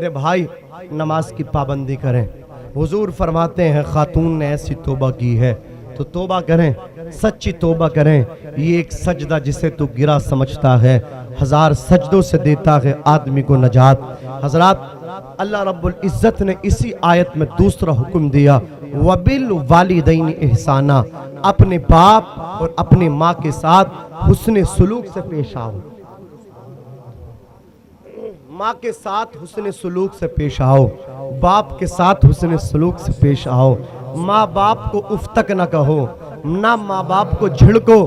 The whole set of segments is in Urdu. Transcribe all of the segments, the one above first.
میرے بھائی نماز کی پابندی کریں۔ حضور فرماتے ہیں خاتون نے ایسی توبہ کی ہے تو توبہ کریں، سچی توبہ کریں۔ یہ ایک سجدہ جسے تو گرا سمجھتا ہے 1000 سجدوں سے دیتا ہے آدمی کو نجات۔ حضرات اللہ رب العزت نے اسی آیت میں دوسرا حکم دیا وَبِالْوَالِدَيْنِ احسانا، اپنے باپ اور اپنی ماں کے ساتھ حسن سلوک سے پیش آؤ۔ ماں کے ساتھ حسن سلوک سے پیش آؤ، باپ کے ساتھ حسن سلوک سے پیش آؤ۔ ماں باپ کو اف تک نہ کہو، نہ ماں باپ کو جھڑکو،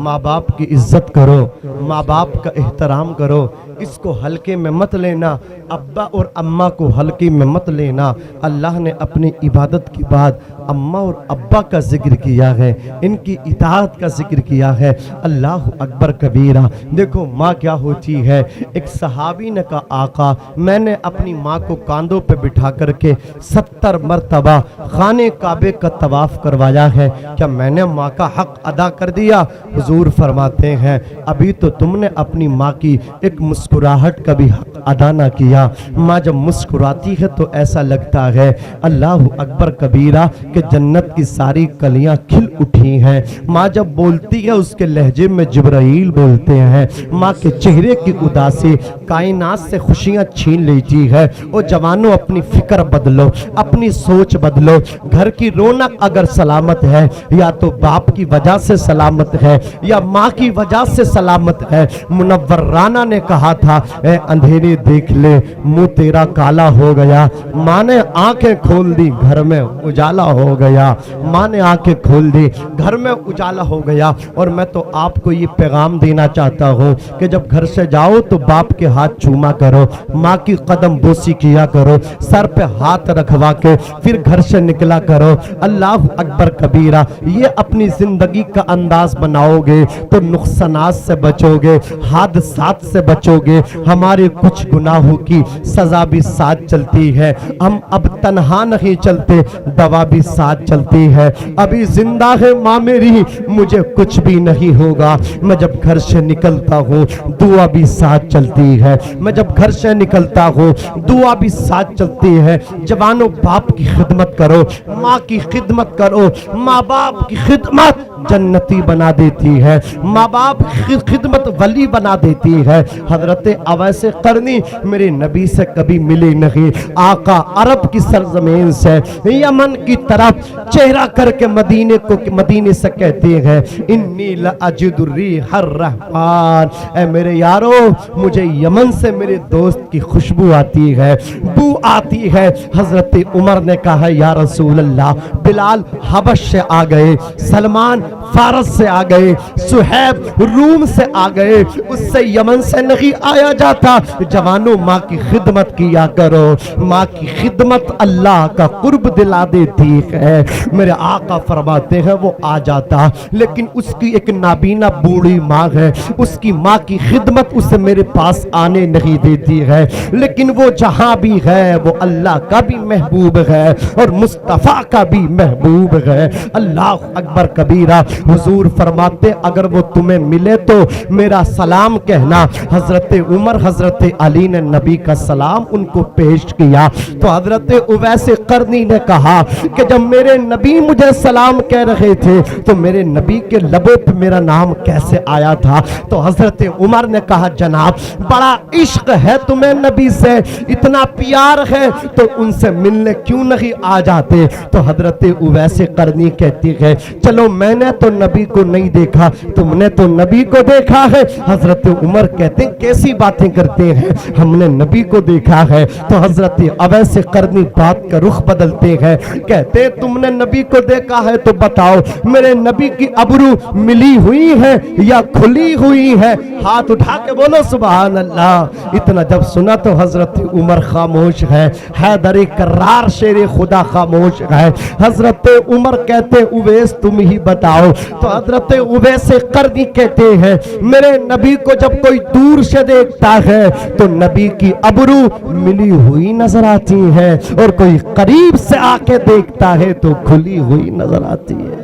ماں باپ کی عزت کرو، ماں باپ کا احترام کرو۔ اس کو ہلکے میں مت لینا، ابا اور اماں کو ہلکے میں مت لینا۔ اللہ نے اپنی عبادت کے بعد اماں اور ابا کا ذکر کیا ہے، ان کی اطاعت کا ذکر کیا ہے۔ اللہ اکبر کبیرہ۔ دیکھو ماں کیا ہوتی ہے۔ ایک صحابی نے کہا آقا میں نے اپنی ماں کو کاندھوں پہ بٹھا کر کے 70 مرتبہ خانے کعبے کا طواف کروایا ہے، کیا میں نے ماں کا حق ادا کر دیا؟ حضور فرماتے ہیں ابھی تو تم نے اپنی ماں کی ایک مسکراہٹ کا بھی حق ادا نہ کیا۔ ماں جب مسکراتی ہے تو ایسا لگتا ہے اللہ اکبر کبیرہ کہ جنت کی ساری کلیاں کھل اٹھی ہیں۔ ماں جب بولتی ہے اس کے لہجے میں جبرائیل بولتے ہیں۔ ماں کے چہرے کی اداسی کائنات سے خوشیاں چھین لیتی ہے۔ او جوانوں اپنی فکر بدلو، اپنی سوچ بدلو۔ گھر کی رونق اگر سلامت ہے یا تو باپ کی وجہ سے سلامت ہے یا ماں کی وجہ سے سلامت ہے۔ منور رانا نے کہا تھا اے اندھیرے دیکھ لے منہ تیرا کالا ہو گیا، ماں نے آنکھیں کھول دی گھر میں اجالا ہو گیا۔ ماں نے آنکھیں کھول دی گھر میں اجالا ہو گیا۔ اور میں تو آپ کو یہ پیغام دینا چاہتا ہوں کہ جب گھر سے جاؤ تو باپ کے ہاتھ چوما کرو، ماں کی قدم بوسی کیا کرو، سر پہ ہاتھ رکھوا کے پھر گھر سے نکلا کرو۔ اللہ اکبر کبیرہ۔ یہ اپنی زندگی کا انداز بناؤ گے تو نقصانات سے بچو گے، حادثات سے بچو گے۔ ہمارے کچھ گناہوں کی سزا بھی ساتھ چلتی ہے۔ ہم اب تنہا نہیں چلتے، دوا بھی ساتھ چلتی ہے۔ ابھی زندہ ہے ماں میری، مجھے کچھ بھی نہیں ہوگا۔ میں جب گھر سے نکلتا ہوں دعا بھی ساتھ چلتی ہے، میں جب گھر سے نکلتا ہوں دعا بھی ساتھ چلتی ہے۔ جوانوں باپ کی خدمت کرو، ماں کی خدمت کرو۔ ماں باپ کی خدمت جنتی بنا دیتی ہے، ماں باپ کی خدمت ولی بنا دیتی ہے۔ حضرت اویس قرنی میرے نبی سے کبھی ملے نہیں، آقا عرب کی سرزمین سے یمن کی طرف چہرہ کر کے مدینے سے کہتے ہیں انی لاجد الریح الرحمان، اے میرے یارو مجھے یمن سے میرے دوست کی خوشبو آتی ہے، بو آتی ہے۔ حضرت عمر نے کہا یا رسول اللہ، بلال حبش سے آ گئے، سلمان فارس سے آ گئے، سہیب روم سے آ گئے، اس سے یمن سے نہیں آیا جاتا۔ جوانوں ماں کی خدمت کیا کرو، ماں کی خدمت اللہ کا قرب دلا دیتی ہے۔ میرے آقا فرماتے ہیں وہ آ جاتا لیکن اس کی ایک نابینا بوڑھی ماں ہے، اس کی ماں کی خدمت اسے میرے پاس آنے نہیں دیتی ہے، لیکن وہ جہاں بھی ہے وہ اللہ کا بھی محبوب ہے اور مصطفیٰ کا بھی محبوب ہے۔ اللہ اکبر کبیرہ۔ حضور فرماتے اگر وہ تمہیں ملے تو میرا سلام کہنا۔ حضرت عمر حضرت علی نے نبی کا سلام ان کو پیش کیا تو حضرت اویس قرنی نے کہا کہ جب میرے نبی مجھے سلام کہہ رہے تھے تو میرے نبی کے لبوں پہ میرا نام کیسے آیا تھا؟ تو حضرت عمر نے کہا جناب بڑا عشق ہے تمہیں نبی سے، اتنا پیار ہے تو ان سے ملنے کیوں نہیں آ جاتے؟ تو حضرت اویس قرنی کہتی ہے چلو میں نے تو نبی کو نہیں دیکھا، تم نے تو نبی کو دیکھا ہے۔ حضرت عمر کہتے ہیں کیسی باتیں کرتے ہیں، ہم نے نبی کو دیکھا ہے۔ تو حضرت اویس قرنی بات کا رخ بدلتے ہیں، کہتے ہیں تم نے نبی کو دیکھا ہے تو بتاؤ میرے نبی کی ابرو ملی ہوئی ہے یا کھلی ہوئی ہے؟ ہاتھ اٹھا کے بولو سبحان اللہ۔ اتنا جب سنا تو حضرت عمر خاموش ہے، حیدر کرار شیر خدا خاموش ہے۔ حضرت عمر کہتے اویس تم ہی بتاؤ۔ تو حضرت اویس قرنی کہتے ہیں میرے نبی کو جب کوئی دور سے دیکھتا ہے تو نبی کی ابرو ملی ہوئی نظر آتی ہے اور کوئی قریب سے آ کے دیکھتا ہے تو کھلی ہوئی نظر آتی ہے۔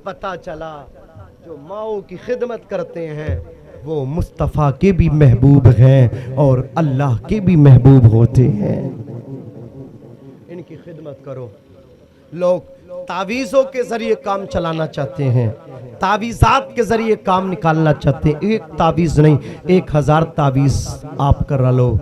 پتہ چلا جو ماؤں کی خدمت کرتے ہیں وہ مصطفیٰ کے بھی محبوب ہیں اور اللہ کے بھی محبوب ہوتے ہیں. ان کی خدمت کرو. لوگ تعویذوں کے ذریعے کام چلانا چاہتے ہیں, تعویذات کے ذریعے کام نکالنا چاہتے ہیں. ایک تعویذ نہیں, 1000 تعویذ آپ کر لو,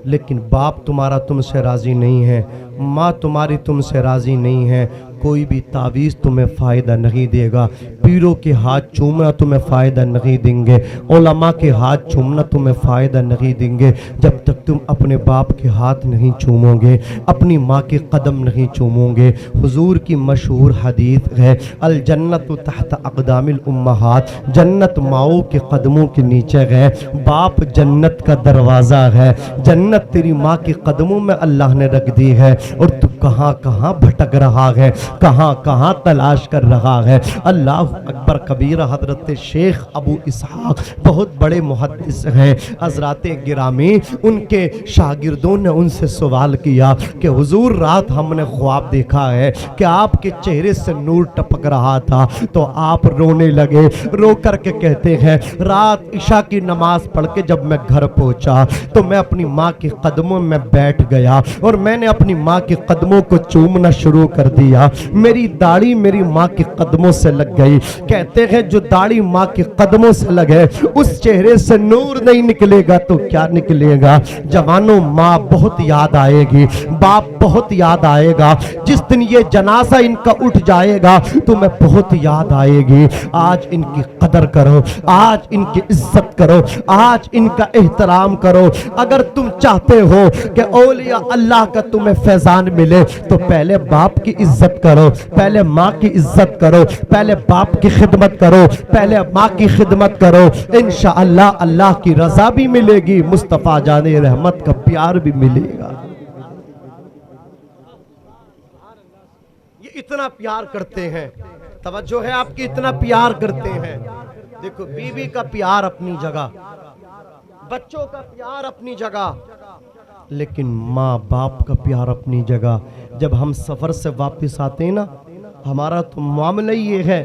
لیکن باپ تمہارا تم سے راضی نہیں ہے, ماں تمہاری تم سے راضی نہیں ہے, کوئی بھی تعویذ تمہیں فائدہ نہیں دے گا. پیروں کے ہاتھ چومنا تمہیں فائدہ نہیں دیں گے, علماء کے ہاتھ چومنا تمہیں فائدہ نہیں دیں گے, جب تک تم اپنے باپ کے ہاتھ نہیں چومو گے, اپنی ماں کے قدم نہیں چومو گے. حضور کی مشہور حدیث ہے, الجنت تحت اقدام الامہات, جنت ماؤں کے قدموں کے نیچے ہے. باپ جنت کا دروازہ ہے, جنت تیری ماں کے قدموں میں اللہ نے رکھ دی ہے, اور تو کہاں کہاں بھٹک رہا ہے, کہاں کہاں تلاش کر رہا ہے. اللہ اکبر کبیرہ. حضرت شیخ ابو اسحاق بہت بڑے محدث ہیں, حضرات گرامی, ان کے شاگردوں نے ان سے سوال کیا کہ حضور رات ہم نے خواب دیکھا ہے کہ آپ کے چہرے سے نور ٹپک رہا تھا, تو آپ رونے لگے. رو کر کے کہتے ہیں رات عشاء کی نماز پڑھ کے جب میں گھر پہنچا تو میں اپنی ماں کے قدموں میں بیٹھ گیا, اور میں نے اپنی ماں کے قدموں کو چومنا شروع کر دیا. میری داڑھی میری ماں کے قدموں سے لگ گئی. کہتے ہیں جو داڑھی ماں کے قدموں سے لگے اس چہرے سے نور نہیں نکلے گا تو کیا نکلے گا. جوانوں, ماں بہت یاد آئے گی, باپ بہت یاد آئے گا. جس دن یہ جنازہ ان کا اٹھ جائے گا تمہیں بہت یاد آئے گی. آج ان کی قدر کرو, آج ان کی عزت کرو, آج ان کا احترام کرو. اگر تم چاہتے ہو کہ اولیاء اللہ کا تمہیں فیضان ملے تو پہلے باپ کی عزت کرو, پہلے ماں کی عزت کرو, پہلے باپ کی خدمت کرو, پہلے ماں کی خدمت کرو. انشاءاللہ اللہ کی رضا بھی ملے گی, مصطفیٰ جان رحمت کا پیار بھی ملے گا. یہ اتنا پیار کرتے ہیں, توجہ ہے آپ کی, اتنا پیار کرتے ہیں. دیکھو بیوی کا پیار اپنی جگہ, بچوں کا پیار اپنی جگہ, لیکن ماں باپ کا پیار اپنی جگہ. جب ہم سفر سے واپس آتے ہیں نا, ہمارا تو معاملہ یہ ہے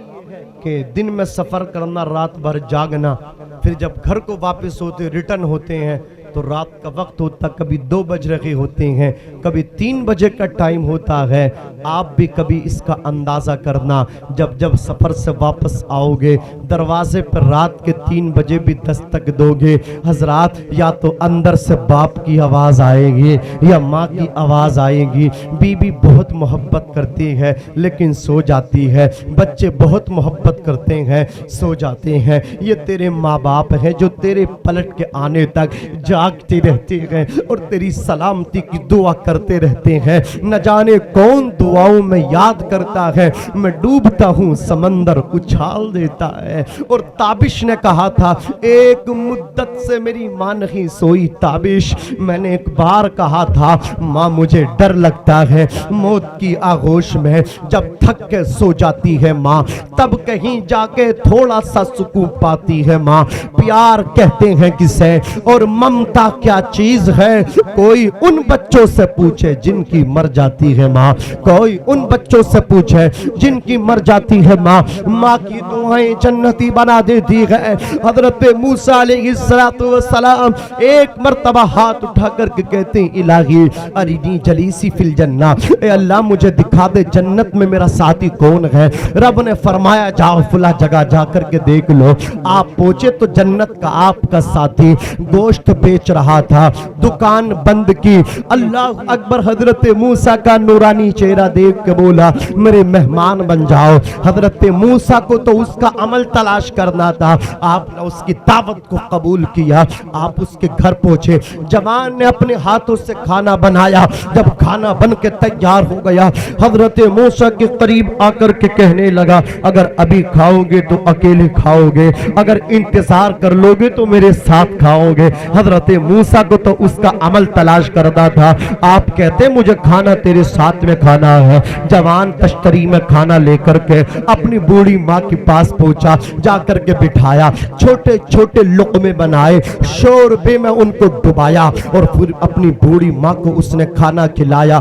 کہ دن میں سفر کرنا, رات بھر جاگنا, پھر جب گھر کو واپس ہوتے ریٹرن ہوتے ہیں تو رات کا وقت ہوتا, کبھی 2 بج رہے ہوتے ہیں, کبھی 3 بجے کا ٹائم ہوتا ہے. آپ بھی کبھی اس کا اندازہ کرنا, جب سفر سے واپس آؤ گے دروازے پر رات کے 3 بجے بھی دستک دو گے, حضرات یا تو اندر سے باپ کی آواز آئے گی یا ماں کی آواز آئے گی. بیوی بہت محبت کرتی ہے لیکن سو جاتی ہے, بچے بہت محبت کرتے ہیں سو جاتے ہیں. یہ تیرے ماں باپ ہیں جو تیرے پلٹ کے آنے تک جاگتے رہتے ہیں اور تیری سلامتی کی دعا کرتے رہتے ہیں. نہ جانے کون دعاؤں میں یاد کرتا ہے, میں ڈوبتا ہوں سمندر اچھال دیتا ہے. اور تابش نے کہا تھا ایک مدت سے میری ماں نہیں سوئی. تابش, میں نے ایک بار کہا تھا ماں مجھے ڈر لگتا ہے موت کی آغوش میں, جب تھک کے سو جاتی ہے ماں تب کہیں جا کے تھوڑا سا سکون پاتی ہے ماں. پیار کہتے ہیں کسے اور ممتا کیا چیز ہے, کوئی ان بچوں سے پوچھے جن کی مر جاتی ہے ماں, کوئی ان بچوں سے پوچھے جن کی مر جاتی ہے ماں. ماں کی دعائیں جنتی بنا دیتی ہے. حضرت موسیٰ علیہ السلام ایک مرتبہ ہاتھ اٹھا کر کے کہتے ہیں الہی ارنی جلیسی فی الجنہ, اے اللہ مجھے دکھا دے جنت میں میرا ساتھی کون ہے. رب نے فرمایا جاؤ فلاں جگہ جا کر کے دیکھ لو. آپ پہنچے تو جنت کا آپ کا ساتھی گوشت بیچ رہا تھا, دکان بند کی. اللہ اکبر. حضرت موسیٰ کا نورانی چہرہ دیکھ کے بولا میرے مہمان بن جاؤ. حضرت موسیٰ کو تو اس کا عمل تلاش کرنا تھا, آپ نے اس کی دعوت کو قبول کیا. آپ اس کے گھر پہنچے, جوان نے اپنے ہاتھوں سے کھانا بنایا. جب کھانا بن کے تیار ہو گیا حضرت موسیٰ کے قریب آ کر کے کہنے لگا اگر ابھی کھاؤ گے تو اکیلے کھاؤ گے, اگر انتظار کر لو گے تو میرے ساتھ کھاؤ گے. حضرت موسیٰ کو تو اس کا عمل تلاش کرنا تھا. آپ کہتے مجھے کھانا تیرے ساتھ میں کھانا ہے. جوان تشتری میں کھانا لے کر کے اپنی بوڑھی ماں کے پاس پہنچا, جا کر کے بٹھایا, چھوٹے چھوٹے لقمے بنائے, شوربے میں ان کو ڈبایا اور پھر اپنی بوڑھی ماں کو اس نے کھانا کھلایا.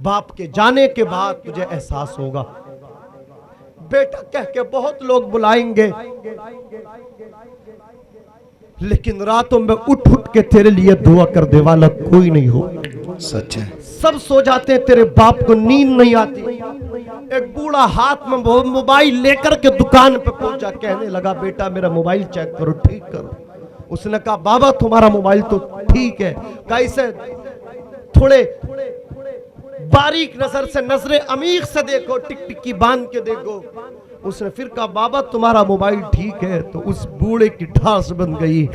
باپ کے جانے کے بعد تجھے احساس ہوگا. بیٹا کہہ کے بہت لوگ بلائیں گے, لیکن راتوں میں اٹھ کے تیرے لیے دعا کر دے والا کوئی نہیں ہو. سچ ہے. سب سو جاتے ہیں, تیرے باپ کو نیند نہیں آتی. ایک بوڑھا ہاتھ میں موبائل لے کر کے دکان پہ پہنچا, کہنے لگا بیٹا میرا موبائل چیک کرو, ٹھیک کرو. اس نے کہا بابا تمہارا موبائل تو ٹھیک ہے, کیسے؟ تھوڑے باریک نظر سے, نظر عمیق سے دیکھو, ٹک ٹک کی باندھ کے دیکھو. اس نے پھر کہا بابا تمہارا موبائل ٹھیک ہے. تو اس بوڑھے کی ٹھاس بن گئی.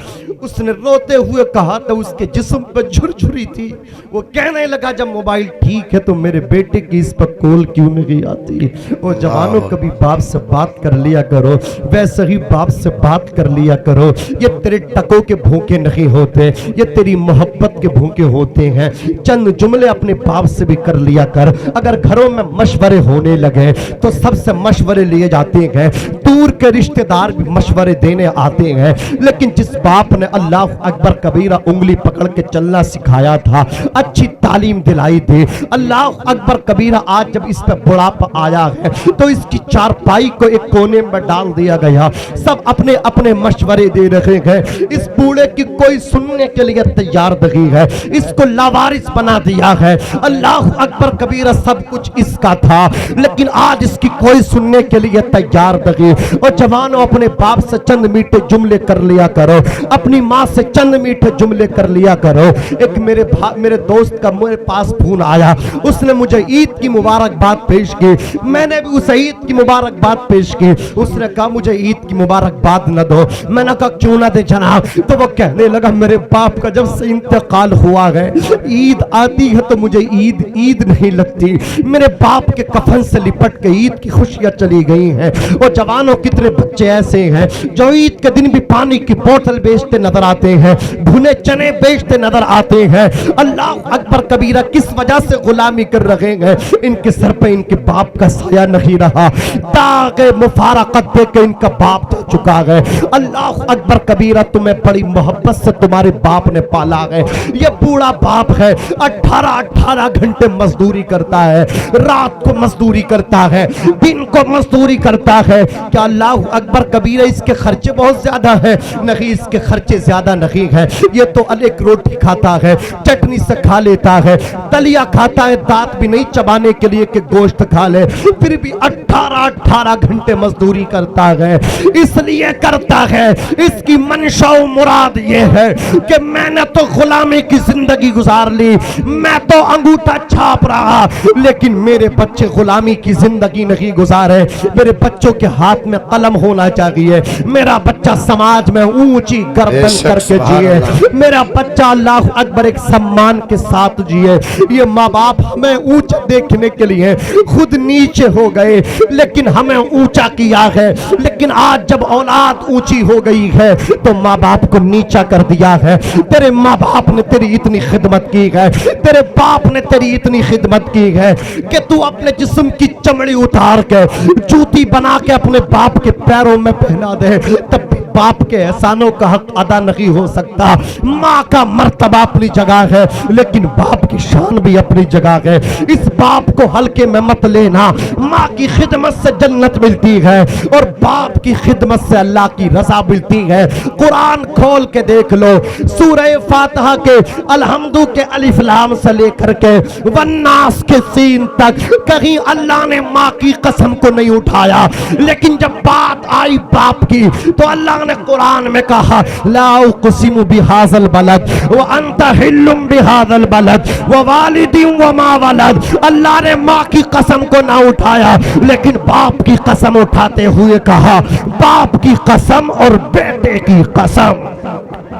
اس نے روتے ہوئے کہا تو اس کے جسم پہ جھرجھری تھی. وہ کہنے لگا جب موبائل ٹھیک ہے تو میرے بیٹے کی اس پر کال کیوں نہیں آتی؟ وہ جوانوں کبھی باپ سے بات کر لیا کرو, ویسے ہی باپ سے بات کر لیا کرو. یہ تیرے ٹکوں کے بھوکے نہیں ہوتے, یہ تیری محبت کے بھوکے ہوتے ہیں. چند جملے اپنے باپ سے بھی کر لیا کر. اگر گھروں میں مشورے ہونے لگے تو سب سے مشورے لیے جاتے ہیں, دور کے رشتہ دار بھی مشورے دینے آتے ہیں. لیکن جس باپ نے اللہ اکبر کبیرہ انگلی پکڑ کے چلنا سکھایا تھا, اچھی تعلیم دلائی تھی, اللہ اکبر کبیرہ آج جب اس پہ بڑھاپا آیا ہے تو اس کی چارپائی کو ایک کونے میں ڈال دیا گیا. سب اپنے اپنے مشورے دے رہے ہیں. اس بوڑھے کی کوئی سننے کے لیے تیار نہیں ہے, اس کو لاوارث بنا دیا ہے. اللہ اکبر کبیرہ سب کچھ اس کا تھا, لیکن آج اس کی کوئی سننے کے لیے تیار نہیں. اور جوانوں اپنے باپ سے چند میٹھے جملے کر لیا کرو, اپنی ماں سے چند میٹھے جملے کر لیا کرو. ایک میرے دوست کا میرے پاس فون آیا, اس نے مجھے عید کی مبارکباد پیش کی. میں نے بھی اسے عید کی مبارکباد پیش کی. اس نے کہا مجھے عید کی مبارکباد نہ دو. میں نے کہا کیوں نہ دے جناب؟ تو وہ کہنے لگا میرے باپ کا جب سے انتقال ہوا ہے, عید آتی ہے تو مجھے عید نہیں لگتی. میرے باپ کے کفن سے لپٹ کے عید کی خوشیاں چلی گئی ہیں. اور جوانوں کتنے بچے ایسے ہیں جو عید کے دن بھی پانی کی بوتل بیچتے نظر آتے ہیں, بھنے چنے بیچتے نظر آتے ہیں. اللہ اکبر کبیرہ کس وجہ سے غلامی کر رہے ہیں؟ ان کے سر پہ ان کے باپ کا سایہ نہیں رہا, داغ مفارقت دے کے ان کا باپ جا چکا ہے. اللہ اکبر کبیرہ تمہیں بڑی محبت سے تمہارے باپ نے پالا ہے. یہ بوڑھا باپ ہے, 18 گھنٹے مزدوری کرتا ہے, رات کو مزدوری کرتا ہے, دن کو مزدوری کرتا ہے. کیا اللہ اکبر کبیرہ اس کے خرچے بہت زیادہ ہیں؟ نہیں, اس کے خرچے زیادہ نہیں ہیں. یہ تو ایک روٹی کھاتا ہے, چٹنی سے کھا لیتا ہے, دلیا کھاتا ہے, دانت بھی نہیں چبانے کے لیے کہ گوشت کھا لے, پھر بھی 18 گھنٹے مزدوری کرتا ہے. اس لیے کرتا ہے, اس کی منشا و مراد یہ ہے کہ میں نے تو غلامی کی زندگی گزار لی, میں تو انگوٹھا چھاپ رہا, لیکن میرے بچے غلامی کی زندگی نہیں گزارے. میرے بچوں کے ہاتھ میں قلم ہونا چاہیے, میرا بچہ سماج میں اونچی گردن کر کے جیے, میرا بچہ اللہ اکبر ایک سمان کے ساتھ جیے. یہ ماں باپ ہمیں اونچا دیکھنے کے لیے خود نیچے ہو گئے, لیکن ہمیں اونچا کیا ہے. لیکن آج جب اولاد اونچی ہو گئی ہے تو ماں باپ کو نیچا کر دیا ہے. تیرے ماں باپ نے تیری اتنی خدمت کی ہے, تیرے باپ نے تیری اتنی خدمت کی ہے کہ تو اپنے جسم کی چمڑی اتار کے جوتی بنا کے اپنے باپ کے پیروں میں پہنا دے, تب بھی باپ کے احسانوں کا حق ادا نہیں ہو سکتا. ماں کا مرتبہ اپنی جگہ ہے, لیکن باپ کی شان بھی اپنی جگہ ہے. اس باپ کو ہلکے میں مت لینا. ماں کی خدمت سے جنت ملتی ہے اور باپ کی خدمت سے اللہ کی رضا ملتی ہے. قرآن کھول کے دیکھ لو, سورہ فاتحہ کے الحمدو کے الف لام سے لے کر کے والناس کے سین تک کہیں اللہ نے ماں کی قسم کو نہیں اٹھایا, لیکن جب بات آئی باپ کی تو اللہ نے قرآن میں کہا لا اقسم بہذا البلد وانت حل بہذا البلد ووالد وما ولد. اللہ نے ماں کی قسم کو نہ اٹھایا, لیکن باپ کی قسم اٹھاتے ہوئے کہا باپ کی قسم اور بیٹے کی قسم.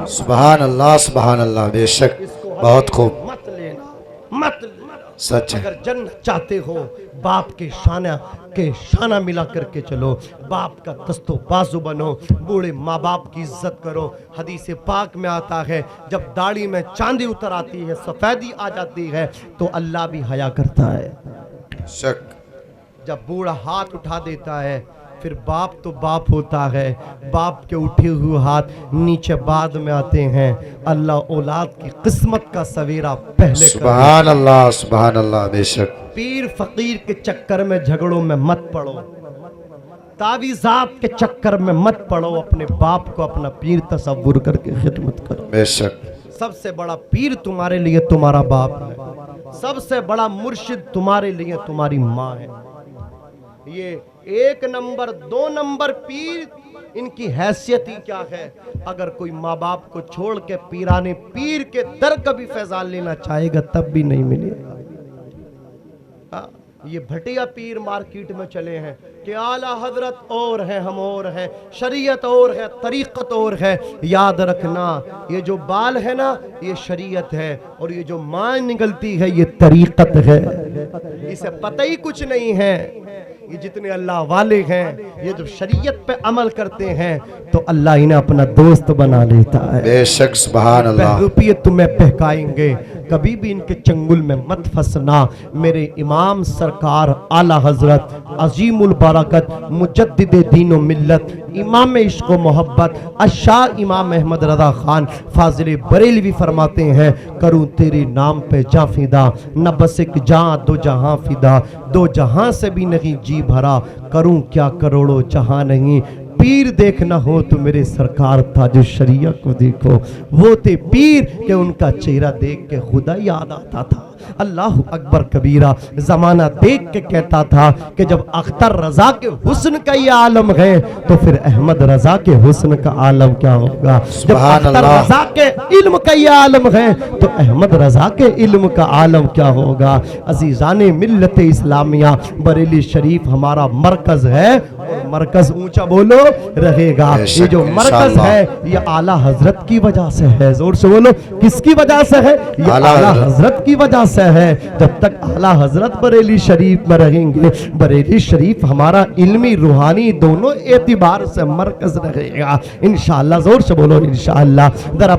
سبحان اللہ, سبحان اللہ, بے شک, بہت خوب, مت لینا, مت لینا. سچ ہے. اگر جنت چاہتے ہو باپ کے شانہ ملا کر کے چلو, باپ کا دست و بازو بنو, بوڑھے ماں باپ کی عزت کرو. حدیث پاک میں آتا ہے جب داڑھی میں چاندی اتر آتی ہے, سفیدی آ جاتی ہے, تو اللہ بھی حیا کرتا ہے. شک. جب بوڑھا ہاتھ اٹھا دیتا ہے پھر باپ تو باپ ہوتا ہے، باپ کے اٹھے ہوئے ہاتھ نیچے بعد میں آتے ہیں۔ اللہ اولاد کی قسمت کا سویرا پہلے کر۔ سبحان اللہ بے شک۔ پیر فقیر کے چکر میں جھگڑوں میں مت پڑو، تعویذات کے چکر میں مت پڑو، اپنے باپ کو اپنا پیر تصور کر کے خدمت کرو۔ بے شک۔ سب سے بڑا پیر تمہارے لیے تمہارا باپ ہے، سب سے بڑا مرشد تمہارے لیے تمہاری ماں ہے۔ یہ 1 نمبر 2 نمبر پیر، ان کی حیثیت ہی کیا ہے؟ اگر کوئی ماں باپ کو چھوڑ کے پیرانے پیر کے در کا بھی فیضان لینا چاہے گا تب بھی نہیں ملے گا۔ یہ بھٹیا پیر مارکیٹ میں چلے ہیں کہ اعلیٰ حضرت اور ہے، ہم اور ہیں، شریعت اور ہے، طریقت اور ہے۔ یاد رکھنا یہ جو بال ہے نا یہ شریعت ہے، اور یہ جو ماں نکلتی ہے یہ طریقت ہے۔ اسے پتہ ہی کچھ نہیں ہے۔ یہ جتنے اللہ والے ہیں یہ جو شریعت پہ عمل کرتے ہیں تو اللہ انہیں اپنا دوست بنا لیتا ہے۔ بے شک سبحان اللہ۔ بہروپیے تمہیں بہکائیں گے، کبھی بھی ان کے چنگل میں مت پھنسنا۔ میرے امام سرکار اعلیٰ حضرت عظیم البرکت مجدد دین و ملت امام عشق و محبت الشاہ امام احمد رضا خان فاضل بریلوی فرماتے ہیں، کروں تیرے نام پہ جاں فدا، نہ بس ایک جاں دو جہاں فدا، 2 جہاں سے بھی نہیں جی بھرا، کروں کیا کروڑوں جہاں نہیں۔ پیر دیکھنا ہو تو میرے سرکار تاج شریعہ کو دیکھو، وہ تھے پیر کہ ان کا چہرہ دیکھ کے خدا یاد آتا تھا۔ اللہ اکبر کبیرہ، زمانہ دیکھ کے کہتا تھا کہ جب اختر رضا کے حسن کا یہ عالم ہے تو پھر احمد رضا کے حسن کا عالم کیا ہوگا؟ جب اختر رضا کے علم کا یہ عالم ہے تو احمد رضا کے علم کا عالم کیا ہوگا؟ عزیزان ملت اسلامیہ، بریلی شریف ہمارا مرکز ہے، اور مرکز اونچا بولو رہے گا۔ یہ جو مرکز ہے یہ اعلیٰ حضرت کی وجہ سے ہے، زور سے بولو کس کی وجہ سے ہے؟ یہ اعلیٰ حضرت کی وجہ سے ہے۔ جب تک اعلیٰ حضرت بریلی شریف میں رہیں گے، بریلی شریف ہمارا علمی روحانی دونوں اعتبار سے مرکز رہے گا انشاءاللہ۔ زور سے بولو انشاءاللہ۔ ذرا